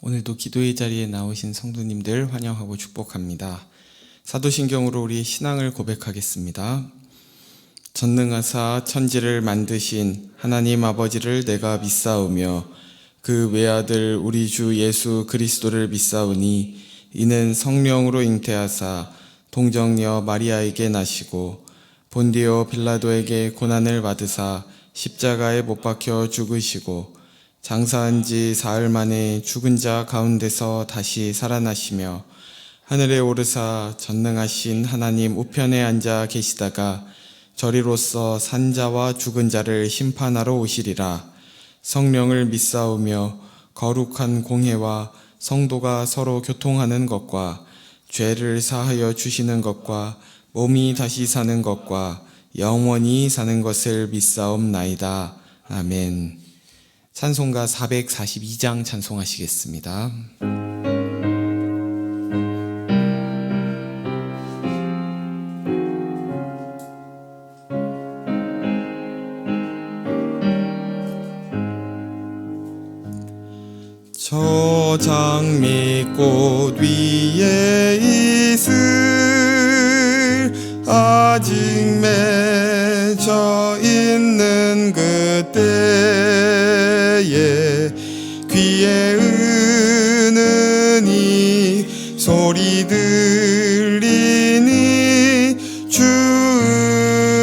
오늘도 기도의 자리에 나오신 성도님들 환영하고 축복합니다. 사도신경으로 우리의 신앙을 고백하겠습니다. 전능하사 천지를 만드신 하나님 아버지를 내가 믿사오며 그 외아들 우리 주 예수 그리스도를 믿사오니 이는 성령으로 잉태하사 동정녀 마리아에게 나시고 본디오 빌라도에게 고난을 받으사 십자가에 못 박혀 죽으시고 장사한 지 사흘 만에 죽은 자 가운데서 다시 살아나시며 하늘에 오르사 전능하신 하나님 우편에 앉아 계시다가 저리로서 산 자와 죽은 자를 심판하러 오시리라. 성령을 믿사오며 거룩한 공회와 성도가 서로 교통하는 것과 죄를 사하여 주시는 것과 몸이 다시 사는 것과 영원히 사는 것을 믿사옵나이다. 아멘. 찬송가 442장 찬송하시겠습니다. 저 장미꽃 위에 있을 아직 맺혀 있는 그때에 귀에 은은히 소리 들리니 주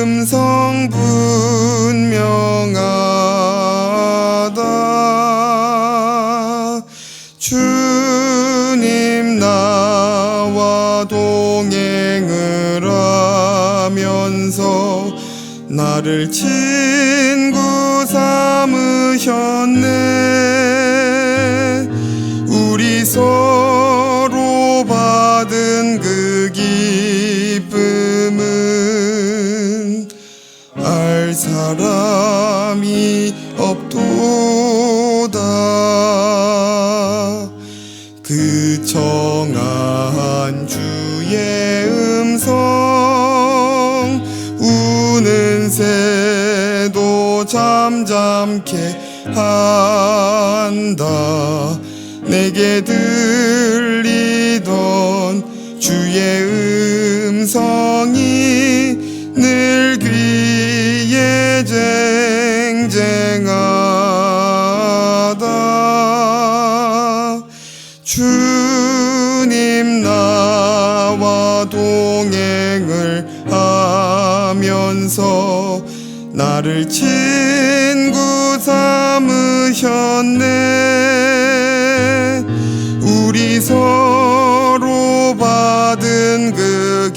음성 분명하다. 주님 나와 동행을 하면서 나를 친구 삼으셨네. 우리 서로 받은 그 기쁨은 알 사람이 없도다. 그 청아한 주의 음성 우는 새도 잠잠케 한다. 내게 들리던 주의 음성이 늘 귀에 쟁쟁하다. 주님 나와 동행을 하면서 나를 친구 삼으셨네. 우리 서로 받은 그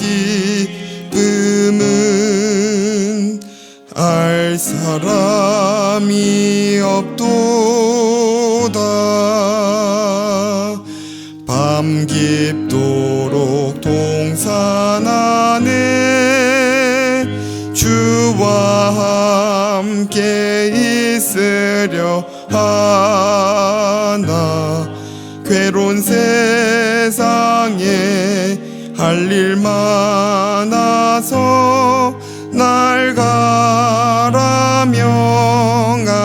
기쁨은 알 사람이 없도다. 밤 깊도록 동산 안에 주와 함께 있으려 하나. 괴로운 세상에 할 일 많아서 날 가라 명하신다.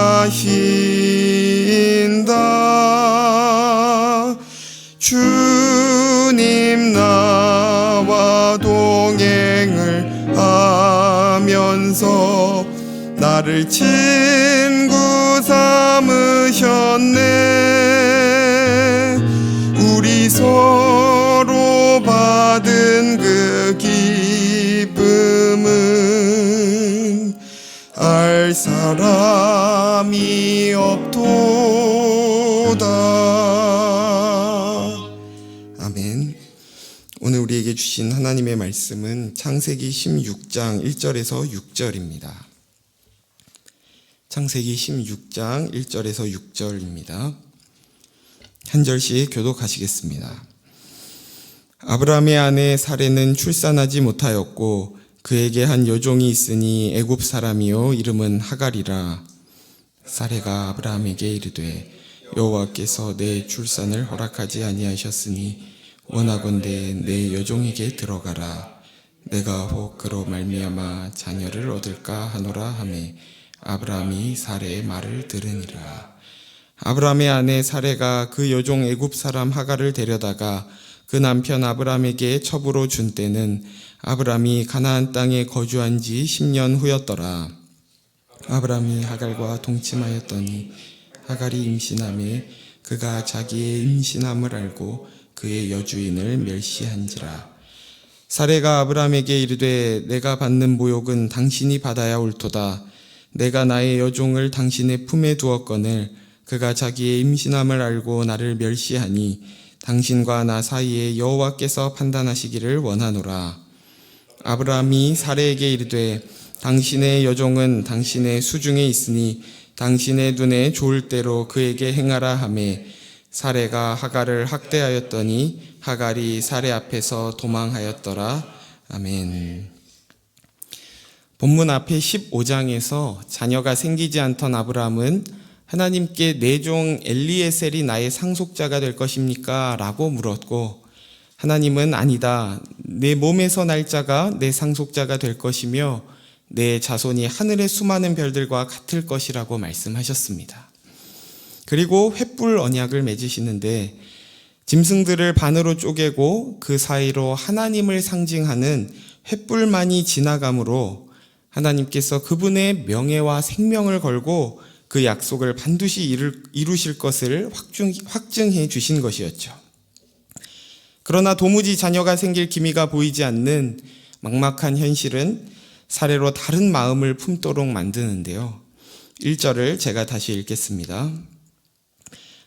주님 나와 동행을 하면서 나를 친구 삼으셨네. 우리 서로 받은 그 기쁨은 알 사람이 없도다. 아멘. 오늘 우리에게 주신 하나님의 말씀은 창세기 16장 1절에서 6절입니다. 창세기 16장 1절에서 6절입니다. 한 절씩 교독하시겠습니다. 아브라함의 아내 사레는 출산하지 못하였고 그에게 한 여종이 있으니 애굽 사람이요 이름은 하갈이라. 사레가 아브라함에게 이르되 여호와께서 내 출산을 허락하지 아니하셨으니 원하건대 내 여종에게 들어가라. 내가 혹 그로 말미암아 자녀를 얻을까 하노라 하매 아브라함이 사레의 말을 들으니라. 아브라함의 아내 사레가 그 여종 애굽 사람 하갈을 데려다가 그 남편 아브라함에게 첩으로 준 때는 아브라함이 가나안 땅에 거주한 지 10년 후였더라. 아브라함이 하갈과 동침하였더니 하갈이 임신하매 그가 자기의 임신함을 알고 그의 여주인을 멸시한지라. 사레가 아브라함에게 이르되 내가 받는 모욕은 당신이 받아야 옳도다. 내가 나의 여종을 당신의 품에 두었거늘 그가 자기의 임신함을 알고 나를 멸시하니 당신과 나 사이에 여호와께서 판단하시기를 원하노라. 아브라함이 사레에게 이르되 당신의 여종은 당신의 수중에 있으니 당신의 눈에 좋을 대로 그에게 행하라 하매 사레가 하갈을 학대하였더니 하갈이 사레 앞에서 도망하였더라. 아멘. 본문 앞에 15장에서 자녀가 생기지 않던 아브라함은 하나님께 내 종 엘리에셀이 나의 상속자가 될 것입니까? 라고 물었고 하나님은 아니다. 내 몸에서 날 자가 내 상속자가 될 것이며 내 자손이 하늘의 수많은 별들과 같을 것이라고 말씀하셨습니다. 그리고 횃불 언약을 맺으시는데 짐승들을 반으로 쪼개고 그 사이로 하나님을 상징하는 횃불만이 지나가므로 하나님께서 그분의 명예와 생명을 걸고 그 약속을 반드시 이루실 것을 확증해 주신 것이었죠. 그러나 도무지 자녀가 생길 기미가 보이지 않는 막막한 현실은 사례로 다른 마음을 품도록 만드는데요. 1절을 제가 다시 읽겠습니다.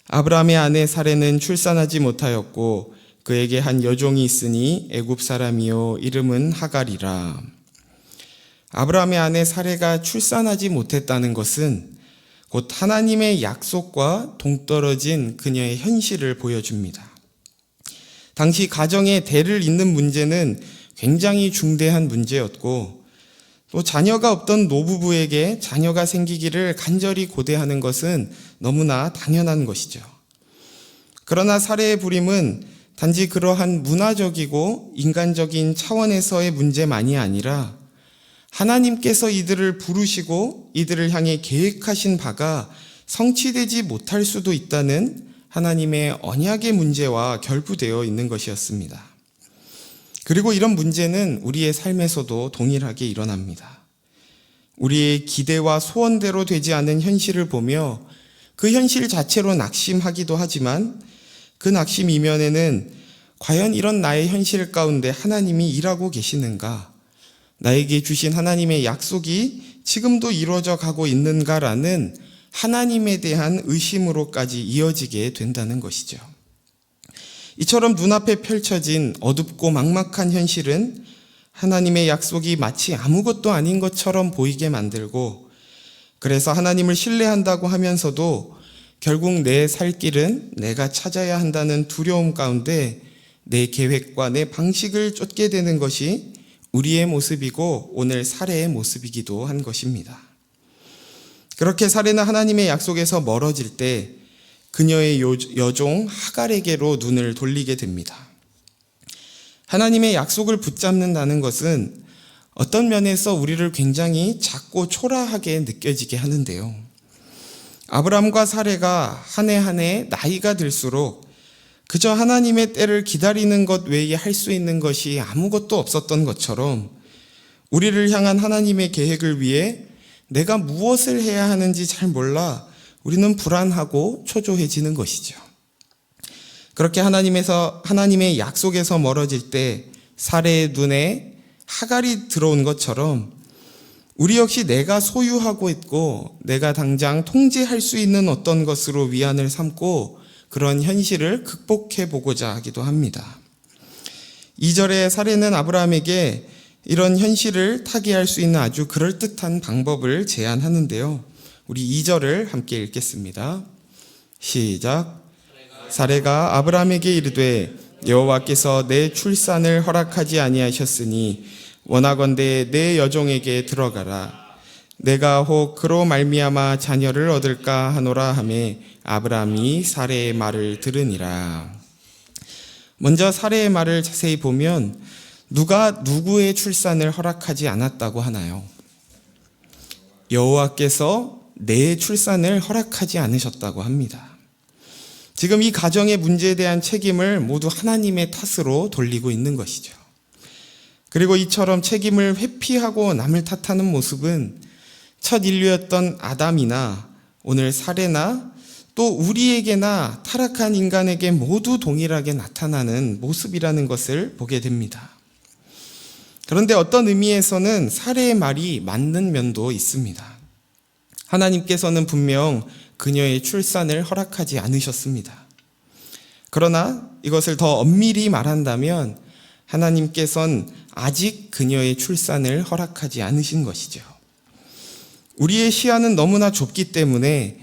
아브라함의 아내 사레는 출산하지 못하였고 그에게 한 여종이 있으니 애굽 사람이요 이름은 하갈이라. 아브라함의 아내 사레가 출산하지 못했다는 것은 곧 하나님의 약속과 동떨어진 그녀의 현실을 보여줍니다. 당시 가정에 대를 잇는 문제는 굉장히 중대한 문제였고 또 자녀가 없던 노부부에게 자녀가 생기기를 간절히 고대하는 것은 너무나 당연한 것이죠. 그러나 사레의 불임은 단지 그러한 문화적이고 인간적인 차원에서의 문제만이 아니라 하나님께서 이들을 부르시고 이들을 향해 계획하신 바가 성취되지 못할 수도 있다는 하나님의 언약의 문제와 결부되어 있는 것이었습니다. 그리고 이런 문제는 우리의 삶에서도 동일하게 일어납니다. 우리의 기대와 소원대로 되지 않은 현실을 보며 그 현실 자체로 낙심하기도 하지만 그 낙심 이면에는 과연 이런 나의 현실 가운데 하나님이 일하고 계시는가? 나에게 주신 하나님의 약속이 지금도 이루어져 가고 있는가라는 하나님에 대한 의심으로까지 이어지게 된다는 것이죠. 이처럼 눈앞에 펼쳐진 어둡고 막막한 현실은 하나님의 약속이 마치 아무것도 아닌 것처럼 보이게 만들고 그래서 하나님을 신뢰한다고 하면서도 결국 내 살 길은 내가 찾아야 한다는 두려움 가운데 내 계획과 내 방식을 쫓게 되는 것이 우리의 모습이고 오늘 사레의 모습이기도 한 것입니다. 그렇게 사레는 하나님의 약속에서 멀어질 때 그녀의 여종 하갈에게로 눈을 돌리게 됩니다. 하나님의 약속을 붙잡는다는 것은 어떤 면에서 우리를 굉장히 작고 초라하게 느껴지게 하는데요. 아브람과 사레가 한 해 한 해 나이가 들수록 그저 하나님의 때를 기다리는 것 외에 할 수 있는 것이 아무것도 없었던 것처럼 우리를 향한 하나님의 계획을 위해 내가 무엇을 해야 하는지 잘 몰라 우리는 불안하고 초조해지는 것이죠. 그렇게 하나님의 약속에서 멀어질 때 사레의 눈에 하갈이 들어온 것처럼 우리 역시 내가 소유하고 있고 내가 당장 통제할 수 있는 어떤 것으로 위안을 삼고 그런 현실을 극복해 보고자 하기도 합니다. 2절에 사레는 아브라함에게 이런 현실을 타개할 수 있는 아주 그럴듯한 방법을 제안하는데요. 우리 2절을 함께 읽겠습니다. 시작. 사레가 아브라함에게 이르되 여호와께서 내 출산을 허락하지 아니하셨으니 원하건대 내 여종에게 들어가라. 내가 혹 그로 말미암아 자녀를 얻을까 하노라 하매 아브라함이 사레의 말을 들으니라. 먼저 사레의 말을 자세히 보면 누가 누구의 출산을 허락하지 않았다고 하나요? 여호와께서 내 출산을 허락하지 않으셨다고 합니다. 지금 이 가정의 문제에 대한 책임을 모두 하나님의 탓으로 돌리고 있는 것이죠. 그리고 이처럼 책임을 회피하고 남을 탓하는 모습은 첫 인류였던 아담이나 오늘 사례나 또 우리에게나 타락한 인간에게 모두 동일하게 나타나는 모습이라는 것을 보게 됩니다. 그런데 어떤 의미에서는 사례의 말이 맞는 면도 있습니다. 하나님께서는 분명 그녀의 출산을 허락하지 않으셨습니다. 그러나 이것을 더 엄밀히 말한다면 하나님께서는 아직 그녀의 출산을 허락하지 않으신 것이죠. 우리의 시야는 너무나 좁기 때문에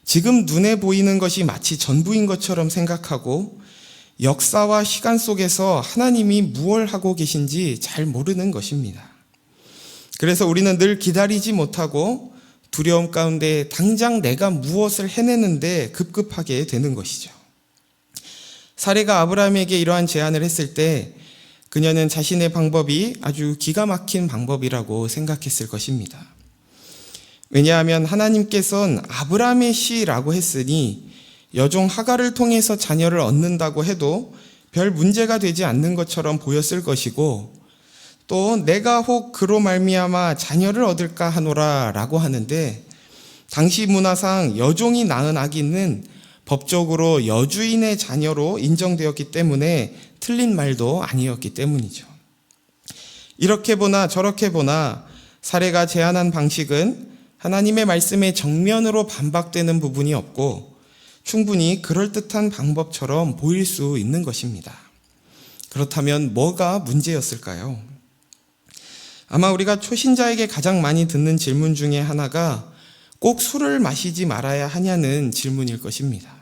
지금 눈에 보이는 것이 마치 전부인 것처럼 생각하고 역사와 시간 속에서 하나님이 무엇을 하고 계신지 잘 모르는 것입니다. 그래서 우리는 늘 기다리지 못하고 두려움 가운데 당장 내가 무엇을 해내는데 급급하게 되는 것이죠. 사례가 아브라함에게 이러한 제안을 했을 때 그녀는 자신의 방법이 아주 기가 막힌 방법이라고 생각했을 것입니다. 왜냐하면 하나님께서는 아브라함의 씨라고 했으니 여종 하갈을 통해서 자녀를 얻는다고 해도 별 문제가 되지 않는 것처럼 보였을 것이고 또 내가 혹 그로 말미암아 자녀를 얻을까 하노라 라고 하는데 당시 문화상 여종이 낳은 아기는 법적으로 여주인의 자녀로 인정되었기 때문에 틀린 말도 아니었기 때문이죠. 이렇게 보나 저렇게 보나 사례가 제안한 방식은 하나님의 말씀에 정면으로 반박되는 부분이 없고 충분히 그럴듯한 방법처럼 보일 수 있는 것입니다. 그렇다면 뭐가 문제였을까요? 아마 우리가 초신자에게 가장 많이 듣는 질문 중에 하나가 꼭 술을 마시지 말아야 하냐는 질문일 것입니다.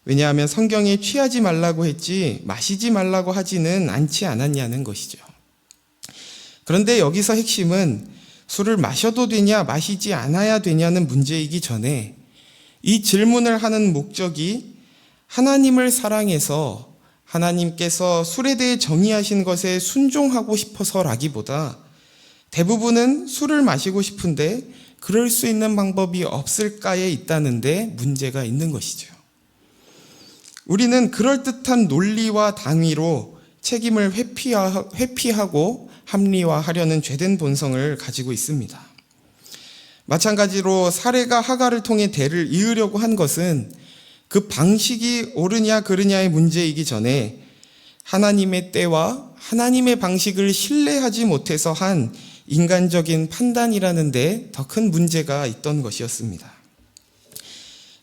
왜냐하면 성경에 취하지 말라고 했지 마시지 말라고 하지는 않지 않았냐는 것이죠. 그런데 여기서 핵심은 술을 마셔도 되냐 마시지 않아야 되냐는 문제이기 전에 이 질문을 하는 목적이 하나님을 사랑해서 하나님께서 술에 대해 정의하신 것에 순종하고 싶어서라기보다 대부분은 술을 마시고 싶은데 그럴 수 있는 방법이 없을까에 있다는데 문제가 있는 것이죠. 우리는 그럴듯한 논리와 당위로 책임을 회피하고 합리화하려는 죄된 본성을 가지고 있습니다. 마찬가지로 사례가 하갈을 통해 대를 이으려고 한 것은 그 방식이 옳으냐 그르냐의 문제이기 전에 하나님의 때와 하나님의 방식을 신뢰하지 못해서 한 인간적인 판단이라는 데 더 큰 문제가 있던 것이었습니다.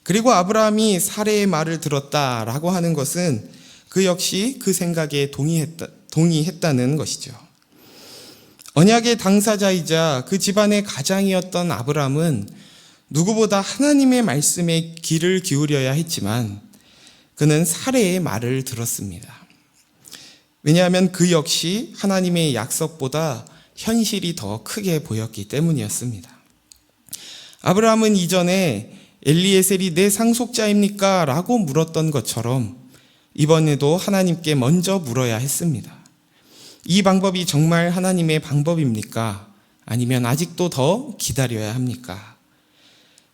그리고 아브라함이 사례의 말을 들었다라고 하는 것은 그 역시 그 생각에 동의했다는 것이죠. 언약의 당사자이자 그 집안의 가장이었던 아브라함은 누구보다 하나님의 말씀에 귀를 기울여야 했지만 그는 사례의 말을 들었습니다. 왜냐하면 그 역시 하나님의 약속보다 현실이 더 크게 보였기 때문이었습니다. 아브라함은 이전에 엘리에셀이 내 상속자입니까? 라고 물었던 것처럼 이번에도 하나님께 먼저 물어야 했습니다. 이 방법이 정말 하나님의 방법입니까? 아니면 아직도 더 기다려야 합니까?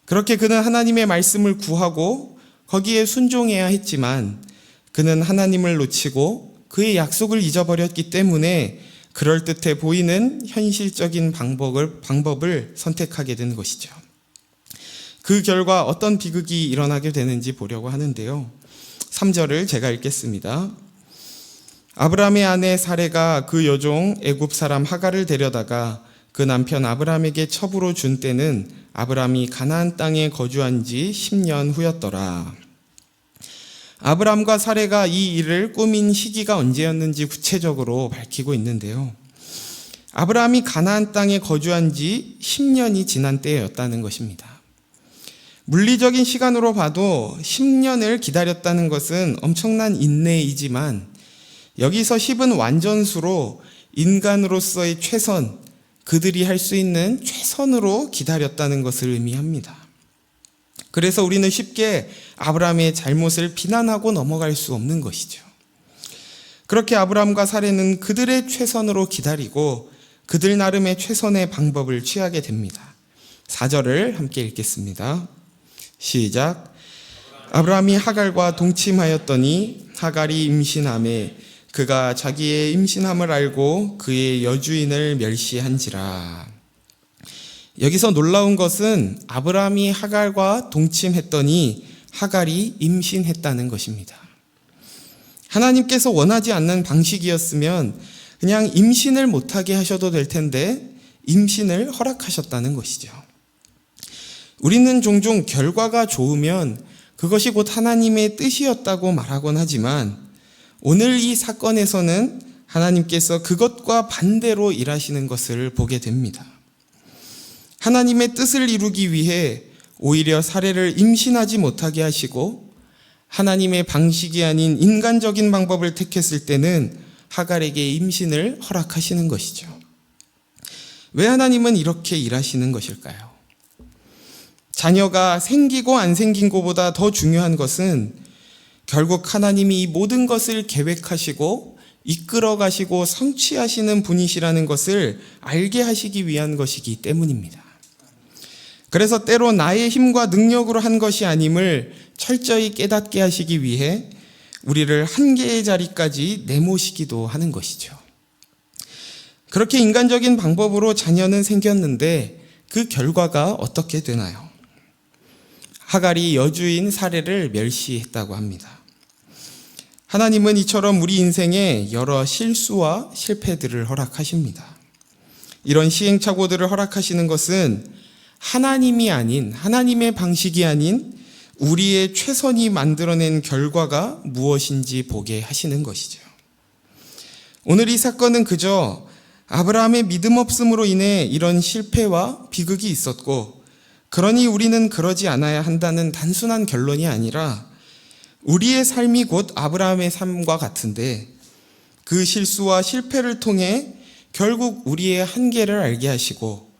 그렇게 그는 하나님의 말씀을 구하고 거기에 순종해야 했지만 그는 하나님을 놓치고 그의 약속을 잊어버렸기 때문에 그럴듯해 보이는 현실적인 방법을 선택하게 된 것이죠. 그 결과 어떤 비극이 일어나게 되는지 보려고 하는데요. 3절을 제가 읽겠습니다. 아브라함의 아내 사레가 그 여종 애굽 사람 하갈을 데려다가 그 남편 아브라함에게 첩으로 준 때는 아브라함이 가나안 땅에 거주한 지 10년 후였더라. 아브라함과 사레가 이 일을 꾸민 시기가 언제였는지 구체적으로 밝히고 있는데요. 아브라함이 가나안 땅에 거주한 지 10년이 지난 때였다는 것입니다. 물리적인 시간으로 봐도 10년을 기다렸다는 것은 엄청난 인내이지만 여기서 10은 완전수로 인간으로서의 최선, 그들이 할 수 있는 최선으로 기다렸다는 것을 의미합니다. 그래서 우리는 쉽게 아브라함의 잘못을 비난하고 넘어갈 수 없는 것이죠. 그렇게 아브라함과 사레는 그들의 최선으로 기다리고 그들 나름의 최선의 방법을 취하게 됩니다. 4절을 함께 읽겠습니다. 시작. 아브라함이 하갈과 동침하였더니 하갈이 임신하매 그가 자기의 임신함을 알고 그의 여주인을 멸시한지라. 여기서 놀라운 것은 아브라함이 하갈과 동침했더니 하갈이 임신했다는 것입니다. 하나님께서 원하지 않는 방식이었으면 그냥 임신을 못하게 하셔도 될 텐데 임신을 허락하셨다는 것이죠. 우리는 종종 결과가 좋으면 그것이 곧 하나님의 뜻이었다고 말하곤 하지만 오늘 이 사건에서는 하나님께서 그것과 반대로 일하시는 것을 보게 됩니다. 하나님의 뜻을 이루기 위해 오히려 사례를 임신하지 못하게 하시고 하나님의 방식이 아닌 인간적인 방법을 택했을 때는 하갈에게 임신을 허락하시는 것이죠. 왜 하나님은 이렇게 일하시는 것일까요? 자녀가 생기고 안 생긴 것보다 더 중요한 것은 결국 하나님이 이 모든 것을 계획하시고 이끌어 가시고 성취하시는 분이시라는 것을 알게 하시기 위한 것이기 때문입니다. 그래서 때로 나의 힘과 능력으로 한 것이 아님을 철저히 깨닫게 하시기 위해 우리를 한계의 자리까지 내모시기도 하는 것이죠. 그렇게 인간적인 방법으로 자녀는 생겼는데 그 결과가 어떻게 되나요? 하갈이 여주인 사례를 멸시했다고 합니다. 하나님은 이처럼 우리 인생에 여러 실수와 실패들을 허락하십니다. 이런 시행착오들을 허락하시는 것은 하나님이 아닌, 하나님의 방식이 아닌 우리의 최선이 만들어낸 결과가 무엇인지 보게 하시는 것이죠. 오늘 이 사건은 그저 아브라함의 믿음 없음으로 인해 이런 실패와 비극이 있었고, 그러니 우리는 그러지 않아야 한다는 단순한 결론이 아니라 우리의 삶이 곧 아브라함의 삶과 같은데 그 실수와 실패를 통해 결국 우리의 한계를 알게 하시고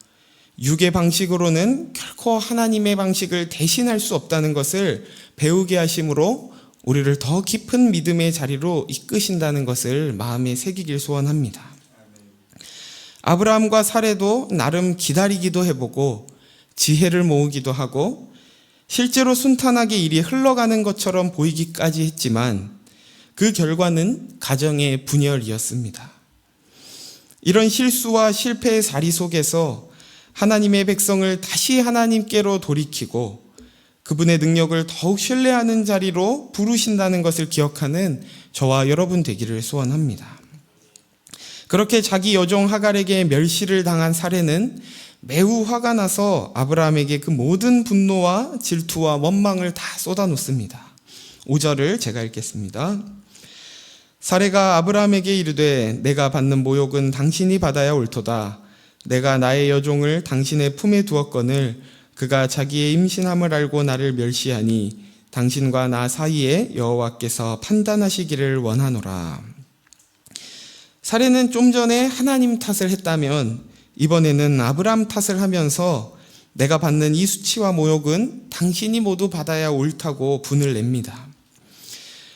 육의 방식으로는 결코 하나님의 방식을 대신할 수 없다는 것을 배우게 하심으로 우리를 더 깊은 믿음의 자리로 이끄신다는 것을 마음에 새기길 소원합니다. 아브라함과 사례도 나름 기다리기도 해보고 지혜를 모으기도 하고 실제로 순탄하게 일이 흘러가는 것처럼 보이기까지 했지만 그 결과는 가정의 분열이었습니다. 이런 실수와 실패의 자리 속에서 하나님의 백성을 다시 하나님께로 돌이키고 그분의 능력을 더욱 신뢰하는 자리로 부르신다는 것을 기억하는 저와 여러분 되기를 소원합니다. 그렇게 자기 여종 하갈에게 멸시를 당한 사례는 매우 화가 나서 아브라함에게 그 모든 분노와 질투와 원망을 다 쏟아놓습니다. 5절을 제가 읽겠습니다. 사례가 아브라함에게 이르되 내가 받는 모욕은 당신이 받아야 옳도다. 내가 나의 여종을 당신의 품에 두었거늘 그가 자기의 임신함을 알고 나를 멸시하니 당신과 나 사이에 여호와께서 판단하시기를 원하노라. 사례는 좀 전에 하나님 탓을 했다면 이번에는 아브라함 탓을 하면서 내가 받는 이 수치와 모욕은 당신이 모두 받아야 옳다고 분을 냅니다.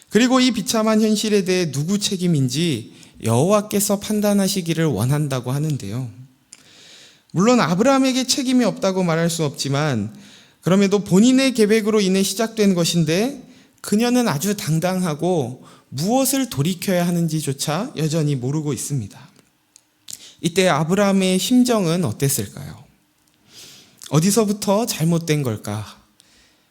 그리고 이 비참한 현실에 대해 누구 책임인지 여호와께서 판단하시기를 원한다고 하는데요. 물론 아브라함에게 책임이 없다고 말할 수 없지만 그럼에도 본인의 계획으로 인해 시작된 것인데 그녀는 아주 당당하고 무엇을 돌이켜야 하는지조차 여전히 모르고 있습니다. 이때 아브라함의 심정은 어땠을까요? 어디서부터 잘못된 걸까?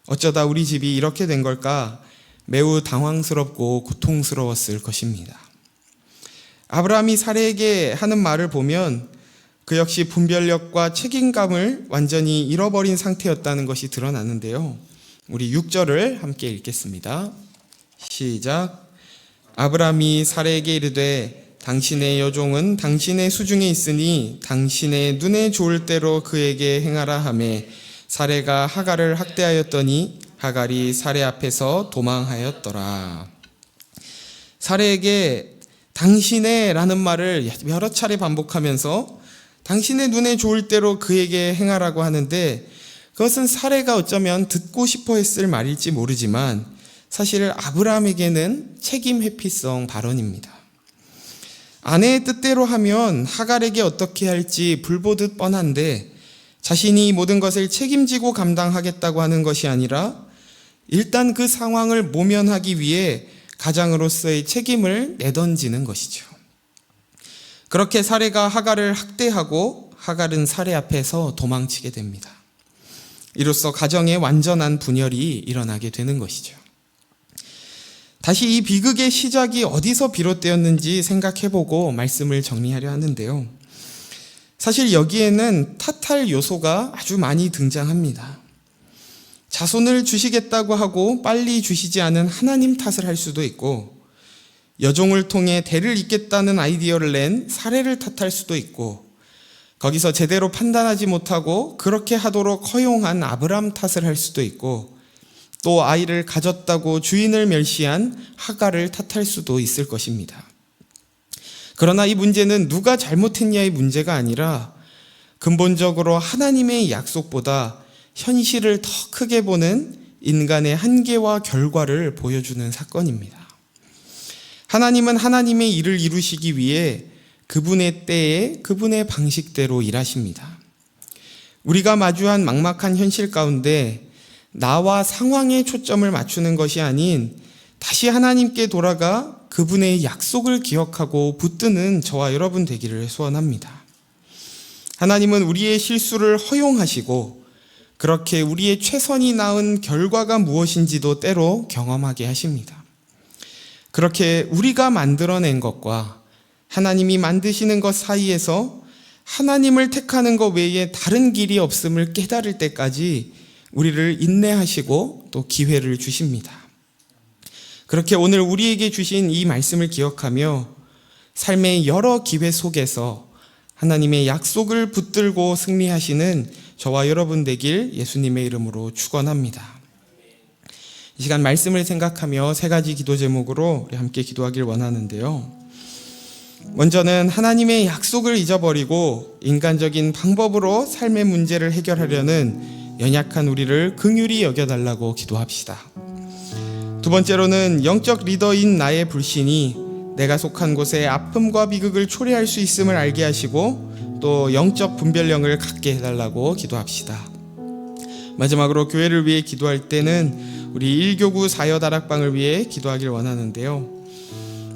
어쩌다 우리 집이 이렇게 된 걸까? 매우 당황스럽고 고통스러웠을 것입니다. 아브라함이 사례에게 하는 말을 보면 그 역시 분별력과 책임감을 완전히 잃어버린 상태였다는 것이 드러나는데요. 우리 6절을 함께 읽겠습니다. 시작. 아브라함이 사례에게 이르되 당신의 여종은 당신의 수중에 있으니 당신의 눈에 좋을 대로 그에게 행하라 하며 사례가 하갈을 학대하였더니 하갈이 사례 앞에서 도망하였더라. 사례에게 당신의 라는 말을 여러 차례 반복하면서 당신의 눈에 좋을 대로 그에게 행하라고 하는데 그것은 사례가 어쩌면 듣고 싶어 했을 말일지 모르지만 사실 아브라함에게는 책임 회피성 발언입니다. 아내의 뜻대로 하면 하갈에게 어떻게 할지 불보듯 뻔한데 자신이 모든 것을 책임지고 감당하겠다고 하는 것이 아니라 일단 그 상황을 모면하기 위해 가장으로서의 책임을 내던지는 것이죠. 그렇게 사레가 하갈을 학대하고 하갈은 사레 앞에서 도망치게 됩니다. 이로써 가정의 완전한 분열이 일어나게 되는 것이죠. 다시 이 비극의 시작이 어디서 비롯되었는지 생각해보고 말씀을 정리하려 하는데요. 사실 여기에는 탓할 요소가 아주 많이 등장합니다. 자손을 주시겠다고 하고 빨리 주시지 않은 하나님 탓을 할 수도 있고, 여종을 통해 대를 잇겠다는 아이디어를 낸 사례를 탓할 수도 있고, 거기서 제대로 판단하지 못하고 그렇게 하도록 허용한 아브람 탓을 할 수도 있고, 또 아이를 가졌다고 주인을 멸시한 하갈을 탓할 수도 있을 것입니다. 그러나 이 문제는 누가 잘못했냐의 문제가 아니라 근본적으로 하나님의 약속보다 현실을 더 크게 보는 인간의 한계와 결과를 보여주는 사건입니다. 하나님은 하나님의 일을 이루시기 위해 그분의 때에 그분의 방식대로 일하십니다. 우리가 마주한 막막한 현실 가운데 나와 상황에 초점을 맞추는 것이 아닌 다시 하나님께 돌아가 그분의 약속을 기억하고 붙드는 저와 여러분 되기를 소원합니다. 하나님은 우리의 실수를 허용하시고 그렇게 우리의 최선이 나은 결과가 무엇인지도 때로 경험하게 하십니다. 그렇게 우리가 만들어낸 것과 하나님이 만드시는 것 사이에서 하나님을 택하는 것 외에 다른 길이 없음을 깨달을 때까지 우리를 인내하시고 또 기회를 주십니다. 그렇게 오늘 우리에게 주신 이 말씀을 기억하며 삶의 여러 기회 속에서 하나님의 약속을 붙들고 승리하시는 저와 여러분 되길 예수님의 이름으로 축원합니다. 이 시간 말씀을 생각하며 세 가지 기도 제목으로 우리 함께 기도하길 원하는데요. 먼저는 하나님의 약속을 잊어버리고 인간적인 방법으로 삶의 문제를 해결하려는 연약한 우리를 긍휼히 여겨달라고 기도합시다. 두 번째로는 영적 리더인 나의 불신이 내가 속한 곳에 아픔과 비극을 초래할 수 있음을 알게 하시고 또 영적 분별력을 갖게 해달라고 기도합시다. 마지막으로 교회를 위해 기도할 때는 우리 1교구 사여다락방을 위해 기도하길 원하는데요.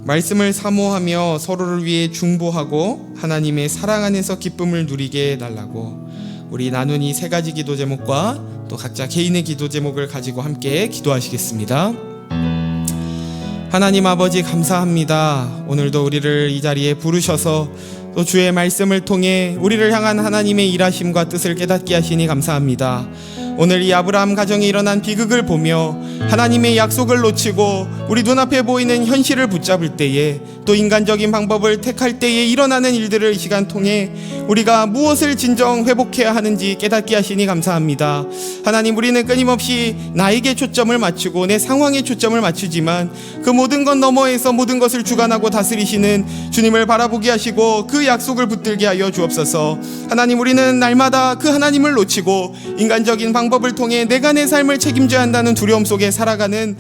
말씀을 사모하며 서로를 위해 중보하고 하나님의 사랑 안에서 기쁨을 누리게 해달라고 우리 나눈 이 세 가지 기도 제목과 또 각자 개인의 기도 제목을 가지고 함께 기도하시겠습니다. 하나님 아버지 감사합니다. 오늘도 우리를 이 자리에 부르셔서 또 주의 말씀을 통해 우리를 향한 하나님의 일하심과 뜻을 깨닫게 하시니 감사합니다. 오늘 이 아브라함 가정에 일어난 비극을 보며 하나님의 약속을 놓치고 우리 눈앞에 보이는 현실을 붙잡을 때에 또 인간적인 방법을 택할 때에 일어나는 일들을 이 시간 통해 우리가 무엇을 진정 회복해야 하는지 깨닫게 하시니 감사합니다. 하나님, 우리는 끊임없이 나에게 초점을 맞추고 내 상황에 초점을 맞추지만 그 모든 것 너머에서 모든 것을 주관하고 다스리시는 주님을 바라보게 하시고 그 약속을 붙들게 하여 주옵소서. 하나님, 우리는 날마다 그 하나님을 놓치고 인간적인 방법을 통해 내가 내 삶을 책임져야 한다는 두려움 속에 살아가는